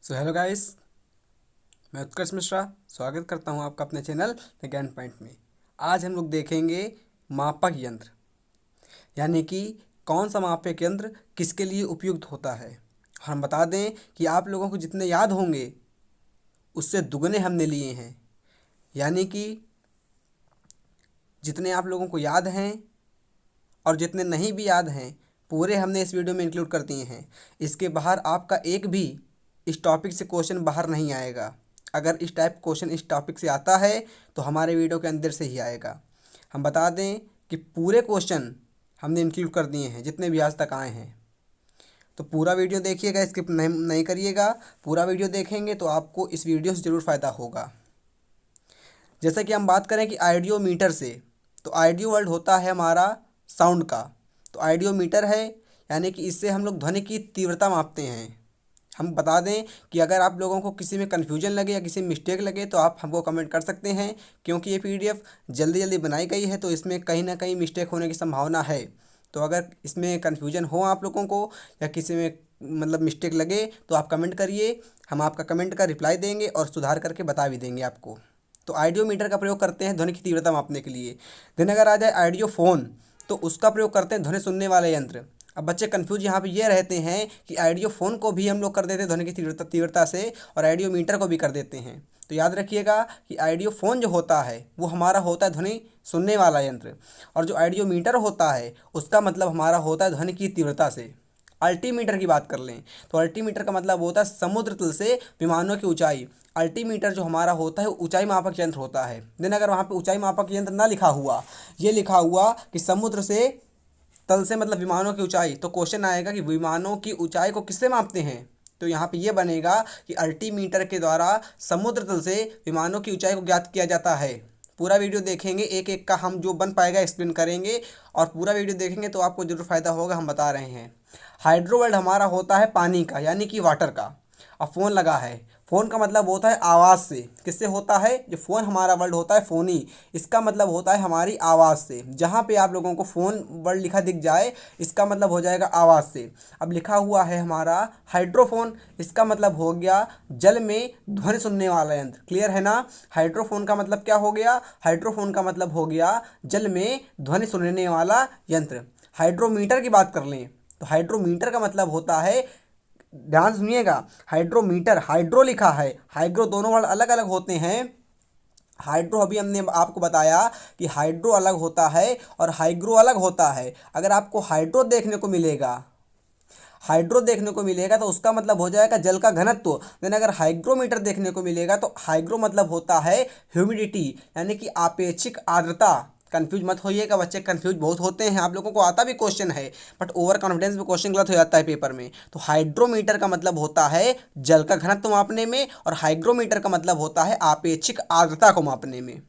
Hello guys, मैं उत्कर्ष मिश्रा स्वागत करता हूं आपका अपने चैनल द ज्ञान पॉइंट में। आज हम लोग देखेंगे मापक यंत्र, यानी कि कौन सा मापक यंत्र किसके लिए उपयुक्त होता है। और हम बता दें कि आप लोगों को जितने याद होंगे उससे दुगने हमने लिए हैं, यानी कि जितने आप लोगों को याद हैं और जितने नहीं भी याद हैं पूरे हमने इस वीडियो में इंक्लूड कर दिए हैं। इसके बाहर आपका एक भी इस टॉपिक से क्वेश्चन बाहर नहीं आएगा। अगर इस टाइप क्वेश्चन इस टॉपिक से आता है तो हमारे वीडियो के अंदर से ही आएगा। हम बता दें कि पूरे क्वेश्चन हमने इंक्लूड कर दिए हैं जितने भी आज तक आए हैं। तो पूरा वीडियो देखिएगा, स्किप नहीं करिएगा। पूरा वीडियो देखेंगे तो आपको इस वीडियो से ज़रूर फ़ायदा होगा। जैसे कि हम बात करें कि आइडियोमीटर से, तो आइडियो वर्ड होता है हमारा साउंड का। तो आइडियोमीटर है, यानी कि इससे हम लोग ध्वनि की तीव्रता मापते हैं। हम बता दें कि अगर आप लोगों को किसी में कन्फ्यूजन लगे या किसी में मिस्टेक लगे तो आप हमको कमेंट कर सकते हैं, क्योंकि ये पीडीएफ जल्दी जल्दी बनाई गई है तो इसमें कहीं ना कहीं मिस्टेक होने की संभावना है। तो अगर इसमें कन्फ्यूजन हो आप लोगों को या किसी में मतलब मिस्टेक लगे तो आप कमेंट करिए, हम आपका कमेंट का रिप्लाई देंगे और सुधार करके बता भी देंगे आपको। तो आइडियोमीटर का प्रयोग करते हैं ध्वनि की तीव्रता मापने के लिए। देन अगर आ जाए आइडियोफोन, तो उसका प्रयोग करते हैं ध्वनि सुनने वाले यंत्र। अब बच्चे कंफ्यूज यहाँ पे ये रहते हैं कि आइडियोफोन को भी हम लोग कर देते हैं ध्वनि की तीव्रता से और आइडियोमीटर को भी कर देते हैं। तो याद रखिएगा कि आइडियोफोन जो होता है वो हमारा होता है ध्वनि सुनने वाला यंत्र, और जो आइडियोमीटर होता है उसका मतलब हमारा होता है ध्वनि की तीव्रता से। अल्टीमीटर की बात कर लें तो अल्टीमीटर का मतलब होता है समुद्र तल से विमानों की ऊंचाई। अल्टीमीटर जो हमारा होता है ऊंचाई मापक यंत्र होता है। देन अगर वहाँ पे ऊंचाई मापक यंत्र ना लिखा हुआ, ये लिखा हुआ कि समुद्र से तल से मतलब विमानों की ऊंचाई, तो क्वेश्चन आएगा कि विमानों की ऊंचाई को किससे मापते हैं। तो यहाँ पे ये बनेगा कि अल्टीमीटर के द्वारा समुद्र तल से विमानों की ऊंचाई को ज्ञात किया जाता है। पूरा वीडियो देखेंगे, एक एक का हम जो बन पाएगा एक्सप्लेन करेंगे, और पूरा वीडियो देखेंगे तो आपको जरूर फ़ायदा होगा, हम बता रहे हैं। हाइड्रो वर्ड हमारा होता है पानी का, यानी कि वाटर का। अब फ़ोन लगा है, फ़ोन का मतलब होता है आवाज़ से। किससे होता है? जो फ़ोन हमारा वर्ड होता है फ़ोनी, इसका मतलब होता है हमारी आवाज़ से। जहाँ पे आप लोगों को फ़ोन वर्ड लिखा दिख जाए इसका मतलब हो जाएगा आवाज़ से। अब लिखा हुआ है हमारा हाइड्रोफोन, इसका मतलब हो गया जल में ध्वनि सुनने वाला यंत्र। क्लियर है ना? हाइड्रोफोन का मतलब क्या हो गया? हाइड्रोफोन का मतलब हो गया जल में ध्वनि सुनने वाला यंत्र। हाइड्रोमीटर की बात कर लें तो हाइड्रोमीटर का मतलब होता है, ध्यान सुनिएगा, हाइड्रोमीटर, हाइड्रो लिखा है, हाइग्रो दोनों वर्ड अलग अलग होते हैं। हाइड्रो अभी हमने आपको बताया कि हाइड्रो अलग होता है और हाइग्रो अलग होता है। अगर आपको हाइड्रो देखने को मिलेगा तो उसका मतलब हो जाएगा जल का घनत्व। देन अगर हाइग्रोमीटर देखने को मिलेगा तो हाइग्रो मतलब होता है ह्यूमिडिटी, यानी कि आपेक्षिक आर्द्रता। कंफ्यूज मत होइएगा बच्चे, कंफ्यूज बहुत होते हैं, आप लोगों को आता भी क्वेश्चन है बट ओवर कॉन्फिडेंस में क्वेश्चन गलत हो जाता है पेपर में। तो हाइड्रोमीटर का मतलब होता है जल का घनत्व मापने में और हाइग्रोमीटर का मतलब होता है आपेक्षिक आर्द्रता को मापने में।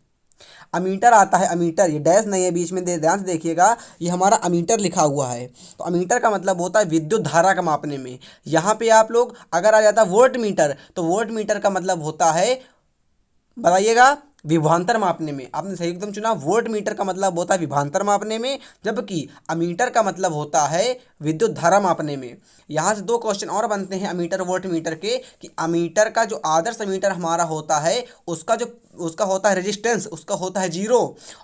अमीटर आता है, अमीटर, ये डैश नहीं है बीच में, ध्यान से देखिएगा, ये हमारा अमीटर लिखा हुआ है। तो अमीटर का मतलब होता है विद्युत धारा का मापने में। यहाँ पे आप लोग अगर आ जाता वोल्ट मीटर, तो वोल्ट मीटर का मतलब होता है, बताइएगा, विभवांतर मापने में। आपने सही एकदम चुना, वोल्ट मीटर का मतलब होता है विभवांतर मापने में, जबकि अमीटर का मतलब होता है विद्युत धारा मापने में। यहाँ से दो क्वेश्चन और बनते हैं अमीटर वोल्ट मीटर के, कि अमीटर का जो आदर्श अमीटर हमारा होता है उसका होता है रेजिस्टेंस, उसका होता है जीरो,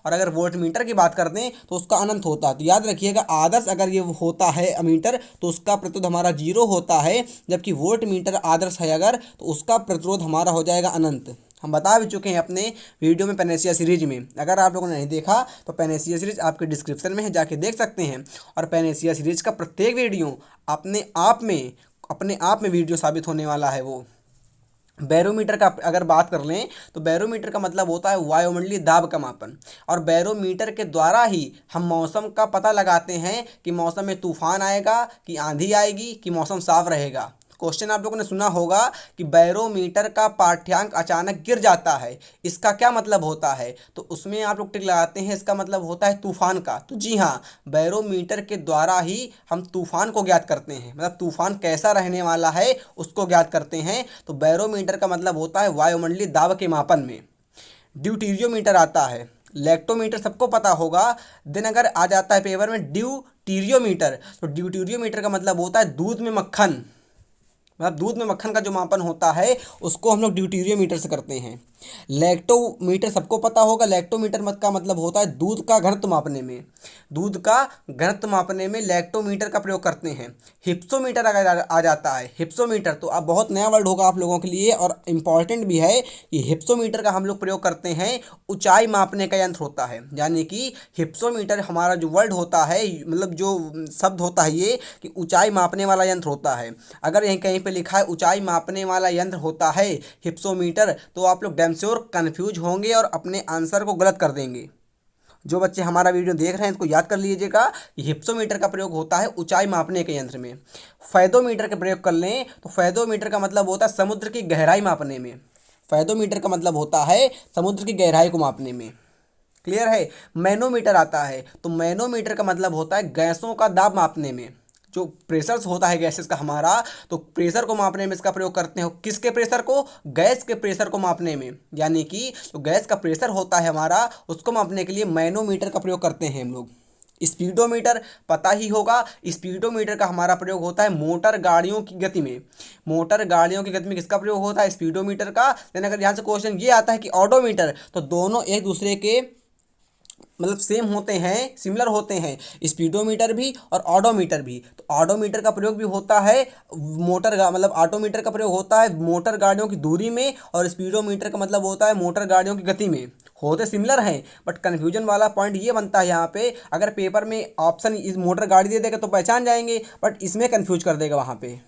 और अगर वोल्ट मीटर की बात कर दें तो उसका अनंत होता है। तो याद रखिएगा, आदर्श अगर ये होता है अमीटर तो उसका प्रतिरोध हमारा जीरो होता है, जबकि वोल्ट मीटर आदर्श है अगर तो उसका प्रतिरोध हमारा हो जाएगा अनंत। हम बता भी चुके हैं अपने वीडियो में पेनेसिया सीरीज में, अगर आप लोगों ने नहीं देखा तो पेनेसिया सीरीज आपके डिस्क्रिप्शन में है, जाके देख सकते हैं। और पेनेसिया सीरीज का प्रत्येक वीडियो अपने आप में वीडियो साबित होने वाला है। वो बैरोमीटर का अगर बात कर लें तो बैरोमीटर का मतलब होता है वायुमंडलीय दाब का मापन, और बैरोमीटर के द्वारा ही हम मौसम का पता लगाते हैं कि मौसम में तूफान आएगा, कि आंधी आएगी, कि मौसम साफ रहेगा। क्वेश्चन आप लोगों ने सुना होगा कि बैरोमीटर का पाठ्यांक अचानक गिर जाता है, इसका क्या मतलब होता है? तो उसमें आप लोग टिक लगाते हैं, इसका मतलब होता है तूफान का। तो जी हाँ, बैरोमीटर के द्वारा ही हम तूफान को ज्ञात करते हैं, मतलब तूफान कैसा रहने वाला है उसको ज्ञात करते हैं। तो बैरोमीटर का मतलब होता है वायुमंडलीय दाब के मापन में। ड्यूटीरियोमीटर आता है, लैक्टोमीटर सबको पता होगा। दिन अगर आ जाता है पेपर में ड्यूटीरियोमीटर, तो ड्यूटीरियोमीटर का मतलब होता है दूध में मक्खन। मतलब दूध में मक्खन का जो मापन होता है उसको हम लोग ड्यूटेरियोमीटर से करते हैं। लैक्टोमीटर सबको पता होगा, लैक्टोमीटर मत का मतलब होता है दूध का घनत्व मापने में, दूध का घनत्व मापने में लैक्टोमीटर का प्रयोग करते हैं। हिप्सोमीटर अगर आ जाता है, हिप्सोमीटर तो अब बहुत नया वर्ड होगा आप लोगों के लिए और इम्पॉर्टेंट भी है कि हिप्सोमीटर का हम लोग प्रयोग करते हैं, ऊंचाई मापने का यंत्र होता है। यानी कि हिप्सोमीटर हमारा जो वर्ड होता है, मतलब जो शब्द होता है ये कि ऊंचाई मापने वाला यंत्र होता है। अगर यहीं कहीं पे लिखा है ऊंचाई मापने वाला यंत्र होता है हिप्सोमीटर, तो आप लोग डैम श्योर कन्फ्यूज होंगे और अपने आंसर को गलत कर देंगे। जो बच्चे हमारा वीडियो देख रहे हैं इसको याद कर लीजिएगा कि हिप्सोमीटर का प्रयोग होता है ऊंचाई मापने के यंत्र में। फैदोमीटर का प्रयोग कर लें तो फैदोमीटर का मतलब होता है समुद्र की गहराई मापने में। फैदोमीटर का मतलब होता है समुद्र की गहराई को मापने में। क्लियर है। मैनोमीटर आता है तो मैनोमीटर का मतलब होता है गैसों का दाब मापने में। जो प्रेशर्स होता है गैसेस का हमारा, तो प्रेशर को मापने में इसका प्रयोग करते हैं। किसके प्रेशर को? गैस के प्रेशर को मापने में। यानी कि जो गैस का प्रेशर होता है हमारा उसको मापने के लिए मैनोमीटर का प्रयोग करते हैं हम लोग। स्पीडोमीटर पता ही होगा, स्पीडोमीटर का हमारा प्रयोग होता है मोटर गाड़ियों की गति में। मोटर गाड़ियों की गति में किसका प्रयोग होता है? स्पीडोमीटर का। लेकिन अगर यहाँ से क्वेश्चन ये आता है कि ऑडोमीटर, तो दोनों एक दूसरे के मतलब सेम होते हैं, सिमिलर होते हैं, स्पीडोमीटर भी और ऑडोमीटर भी। तो ऑडोमीटर का प्रयोग भी होता है मतलब ऑटोमीटर का प्रयोग होता है मोटर गाड़ियों की दूरी में, और स्पीडोमीटर का मतलब होता है मोटर गाड़ियों की गति में। होते सिमिलर हैं बट कन्फ्यूजन वाला पॉइंट ये बनता है यहाँ पे, अगर पेपर में ऑप्शन इस मोटर गाड़ी दे देगा तो पहचान जाएंगे, बट इसमें कन्फ्यूज कर देगा वहाँ पे।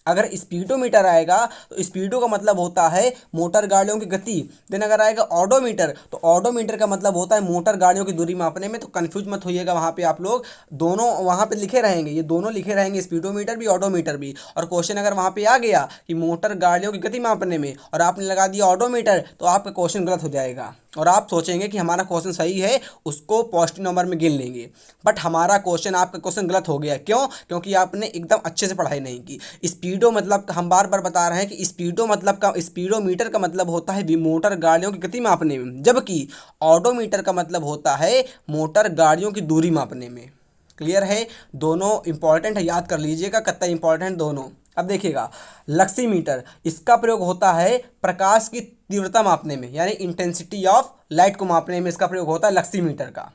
अगर स्पीडोमीटर आएगा तो स्पीडो का मतलब होता है मोटर गाड़ियों की गति। देन अगर आएगा ऑडोमीटर तो ऑडोमीटर का मतलब होता है मोटर गाड़ियों की दूरी मापने में। तो कंफ्यूज मत होइएगा वहाँ पे, आप लोग दोनों वहाँ पे लिखे रहेंगे, ये दोनों लिखे रहेंगे, स्पीडोमीटर भी ऑडोमीटर भी। और क्वेश्चन अगर वहाँ पे आ गया कि मोटर गाड़ियों की गति मापने में और आपने लगा दिया ऑडोमीटर, तो आपका क्वेश्चन गलत हो जाएगा और आप सोचेंगे कि हमारा क्वेश्चन सही है, उसको पॉजिटिव नंबर में गिन लेंगे। बट हमारा क्वेश्चन, आपका क्वेश्चन गलत हो गया। क्यों? क्योंकि आपने एकदम अच्छे से पढ़ाई नहीं की। स्पीडो मतलब हम बार बार बता रहे हैं कि स्पीडो मतलब का स्पीडोमीटर का मतलब होता है मोटर गाड़ियों की गति मापने में, जबकि ऑडोमीटर का मतलब होता है मोटर गाड़ियों की दूरी मापने में। क्लियर है। दोनों इंपॉर्टेंट है, याद कर लीजिएगा, कितना इंपॉर्टेंट दोनों। अब देखिएगा लक्सीमीटर, इसका प्रयोग होता है प्रकाश की तीव्रता मापने में, यानी इंटेंसिटी ऑफ लाइट को मापने में इसका प्रयोग होता है लक्सीमीटर का।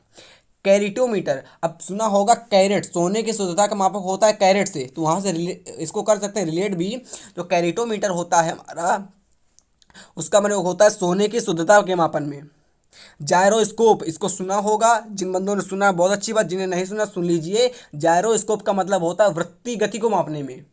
कैरेटोमीटर, अब सुना होगा कैरेट, सोने की शुद्धता का मापक होता है कैरेट से, तो वहाँ से इसको कर सकते हैं रिलेट भी। जो कैरेटोमीटर होता है हमारा, उसका प्रयोग होता है सोने की शुद्धता के मापन में। जायरोस्कोप, इसको सुना होगा, जिन बंदों ने सुना बहुत अच्छी बात, जिन्हें नहीं सुना सुन लीजिए। जायरोस्कोप का मतलब होता है वृत्तीय गति को मापने में।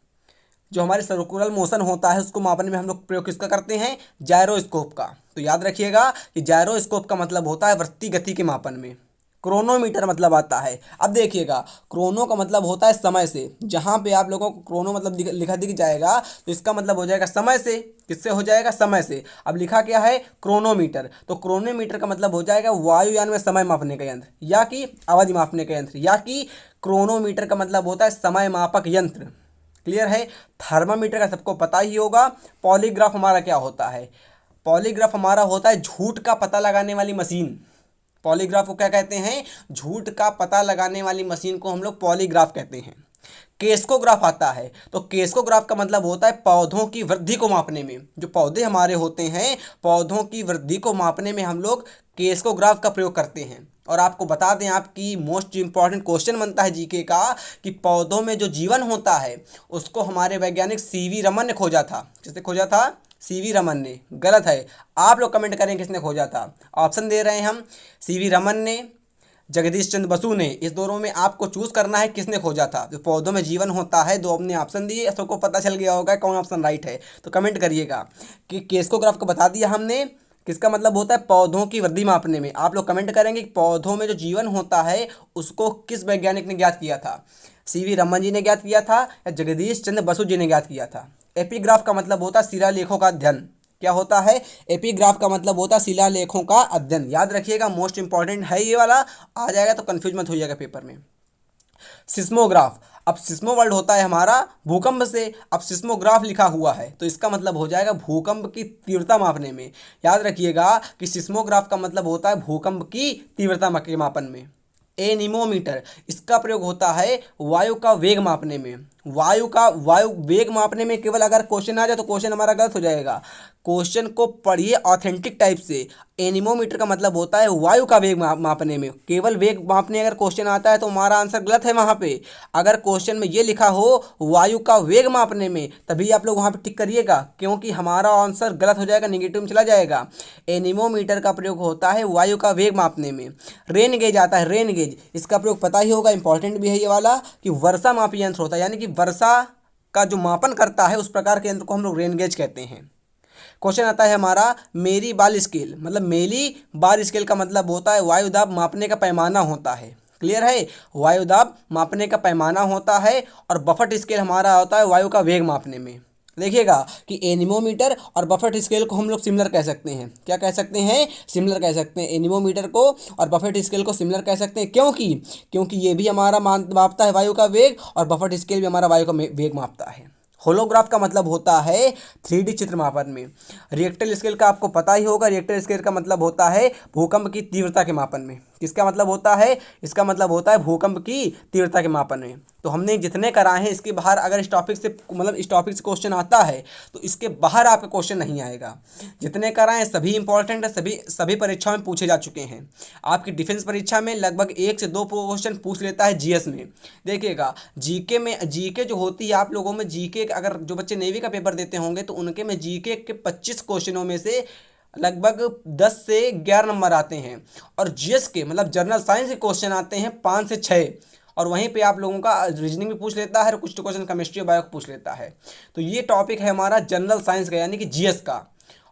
जो हमारे सर्कुलर मोशन होता है उसको मापने में हम लोग प्रयोग किसका करते हैं? जायरोस्कोप का। तो याद रखिएगा कि जायरोस्कोप का मतलब होता है वृत्तीय गति के मापन में। क्रोनोमीटर मतलब आता है, अब देखिएगा क्रोनो का मतलब होता है समय से। जहाँ पे आप लोगों को क्रोनो मतलब लिखा दिख जाएगा तो इसका मतलब हो जाएगा समय से। किससे हो जाएगा? समय से। अब लिखा क्या है? क्रोनोमीटर। तो क्रोनोमीटर का मतलब हो जाएगा वायुयान में समय मापने का यंत्र, या कि अवधि मापने का यंत्र, या कि क्रोनोमीटर का मतलब होता है समय मापक यंत्र। क्लियर है। थर्मामीटर का सबको पता ही होगा। पॉलीग्राफ हमारा क्या होता है? पॉलीग्राफ हमारा होता है झूठ का पता लगाने वाली मशीन। पॉलीग्राफ को क्या कहते हैं? झूठ का पता लगाने वाली मशीन को हम लोग पॉलीग्राफ कहते हैं। केस्कोग्राफ आता है, तो केस्कोग्राफ का मतलब होता है पौधों की वृद्धि को मापने में। जो पौधे हमारे होते हैं, पौधों की वृद्धि को मापने में हम लोग केस्कोग्राफ का प्रयोग करते हैं। और आपको बता दें, आपकी मोस्ट इंपॉर्टेंट क्वेश्चन बनता है जीके का कि पौधों में जो जीवन होता है उसको हमारे वैज्ञानिक सीवी रमन ने खोजा था। किसने खोजा था? सीवी रमन ने। गलत है। आप लोग कमेंट करें किसने खोजा था। ऑप्शन दे रहे हैं हम, सीवी रमन ने, जगदीश चंद्र बसु ने। इस दोनों में आपको चूज करना है किसने खोजा था। जो पौधों में जीवन होता है, दो अपने ऑप्शन दिए, सबको पता चल गया होगा कौन ऑप्शन राइट है। तो कमेंट करिएगा कि केस्कोग्राफ को बता दिया हमने, किसका मतलब होता है पौधों की वृद्धि मापने में। आप लोग कमेंट करेंगे कि पौधों में जो जीवन होता है उसको किस वैज्ञानिक ने ज्ञात किया था? सीवी रमन जी ने ज्ञात किया था या जगदीश चंद्र बसु जी ने ज्ञात किया था? एपिग्राफ का मतलब होता है शिलालेखों का अध्ययन। क्या होता है? एपिग्राफ का मतलब होता है शिलालेखों का अध्ययन। याद रखिएगा, मोस्ट इंपॉर्टेंट है ये वाला, आ जाएगा तो कंफ्यूज मत होइएगा पेपर में। सिस्मोग्राफ, अब सिस्मो वर्ड होता है हमारा भूकंप से, अब सिस्मोग्राफ लिखा हुआ है तो इसका मतलब हो जाएगा भूकंप की तीव्रता मापने में। याद रखिएगा कि सिस्मोग्राफ का मतलब होता है भूकंप की तीव्रता के मापन में। एनीमोमीटर, इसका प्रयोग होता है वायु का वेग मापने में। वायु वेग मापने में केवल अगर क्वेश्चन आ जाए तो क्वेश्चन हमारा गलत हो जाएगा। क्वेश्चन को पढ़िए ऑथेंटिक टाइप से। एनीमोमीटर का मतलब होता है वायु का वेग मापने में। केवल वेग मापने अगर क्वेश्चन आता है तो हमारा आंसर गलत है वहाँ पे। अगर क्वेश्चन में ये लिखा हो वायु का वेग मापने में, तभी आप लोग वहाँ पे टिक करिएगा, क्योंकि हमारा आंसर गलत हो जाएगा, निगेटिव में चला जाएगा। एनीमोमीटर का प्रयोग होता है वायु का वेग मापने में। रेन गेज आता है, रेन गेज, इसका प्रयोग पता ही होगा, इंपॉर्टेंट भी है ये वाला, कि वर्षा मापी यंत्र होता है, यानी कि वर्षा का जो मापन करता है उस प्रकार के यंत्र को हम लोग रेन गेज कहते हैं। क्वेश्चन आता है हमारा मेरी बाल स्केल, मतलब मेली बार स्केल का मतलब होता है वायु दाब मापने का पैमाना होता है। क्लियर है, वायु दाब मापने का पैमाना होता है। और बफट स्केल हमारा होता है वायु का वेग मापने में। देखिएगा कि एनीमोमीटर और बफेट स्केल को हम लोग सिमिलर कह सकते हैं। क्या कह सकते हैं? सिमिलर कह सकते हैं। एनीमोमीटर को और बफेट स्केल को सिमिलर कह सकते हैं, क्योंकि ये भी हमारा मापता है वायु का वेग, और बफेट स्केल भी हमारा वायु का वेग मापता है। होलोग्राफ का मतलब होता है 3D चित्र मापन में। रिएक्टर स्केल का आपको पता ही होगा, रिएक्टर स्केल का मतलब होता है भूकंप की तीव्रता के मापन में। किसका मतलब होता है? इसका मतलब होता है भूकंप की तीव्रता के मापन में। तो हमने जितने कराए हैं इसके बाहर अगर इस टॉपिक से क्वेश्चन आता है तो इसके बाहर आपका क्वेश्चन नहीं आएगा। जितने कराए हैं सभी इंपॉर्टेंट है, सभी परीक्षाओं में पूछे जा चुके हैं। आपकी डिफेंस परीक्षा में लगभग 1 से 2 क्वेश्चन पूछ लेता है जीएस में। देखिएगा जीके जो होती है आप लोगों में, जीके अगर जो बच्चे नेवी का पेपर देते होंगे तो उनके में जीके के 25 क्वेश्चनों में से लगभग 10 से 11 नंबर आते हैं। और जीएस के मतलब जनरल साइंस के क्वेश्चन आते हैं 5 से 6। और वहीं पे आप लोगों का रीजनिंग भी पूछ लेता है और कुछ क्वेश्चन केमिस्ट्री और बायो को पूछ लेता है। तो ये टॉपिक है हमारा जनरल साइंस का, यानी कि जीएस का।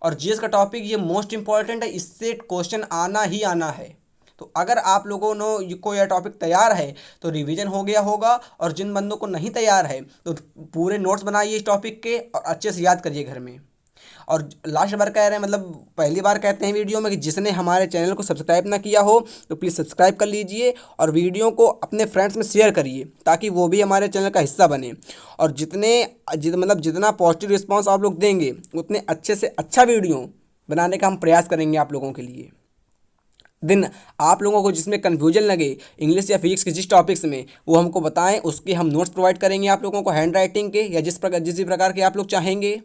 और जीएस का टॉपिक ये मोस्ट इंपॉर्टेंट है, इससे क्वेश्चन आना ही आना है। तो अगर आप लोगों को यह टॉपिक तैयार है तो रिवीजन हो गया होगा, और जिन बंदों को नहीं तैयार है तो पूरे नोट्स बनाइए इस टॉपिक के और अच्छे से याद करिए घर में। और लास्ट बार कह रहे हैं, मतलब पहली बार कहते हैं वीडियो में, कि जिसने हमारे चैनल को सब्सक्राइब ना किया हो तो प्लीज़ सब्सक्राइब कर लीजिए और वीडियो को अपने फ्रेंड्स में शेयर करिए ताकि वो भी हमारे चैनल का हिस्सा बने। और जितना पॉजिटिव रिस्पांस आप लोग देंगे उतने अच्छे से अच्छा वीडियो बनाने का हम प्रयास करेंगे आप लोगों के लिए। आप लोगों को जिसमें कन्फ्यूजन लगे इंग्लिश या फिजिक्स के जिस टॉपिक्स में, वो हमको बताएं, उसके हम नोट्स प्रोवाइड करेंगे आप लोगों को हैंड राइटिंग के, या जिस भी प्रकार के आप लोग चाहेंगे,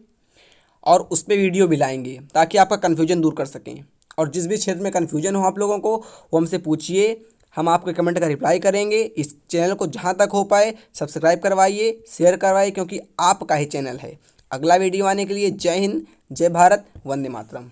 और उस पर वीडियो भी लाएंगे ताकि आपका कन्फ्यूजन दूर कर सकें। और जिस भी क्षेत्र में कन्फ्यूजन हो आप लोगों को वो हमसे पूछिए, हम आपके कमेंट का रिप्लाई करेंगे। इस चैनल को जहाँ तक हो पाए सब्सक्राइब करवाइए, शेयर करवाइए, क्योंकि आपका ही चैनल है। अगला वीडियो आने के लिए जय हिंद, जय भारत, वंदे मातरम।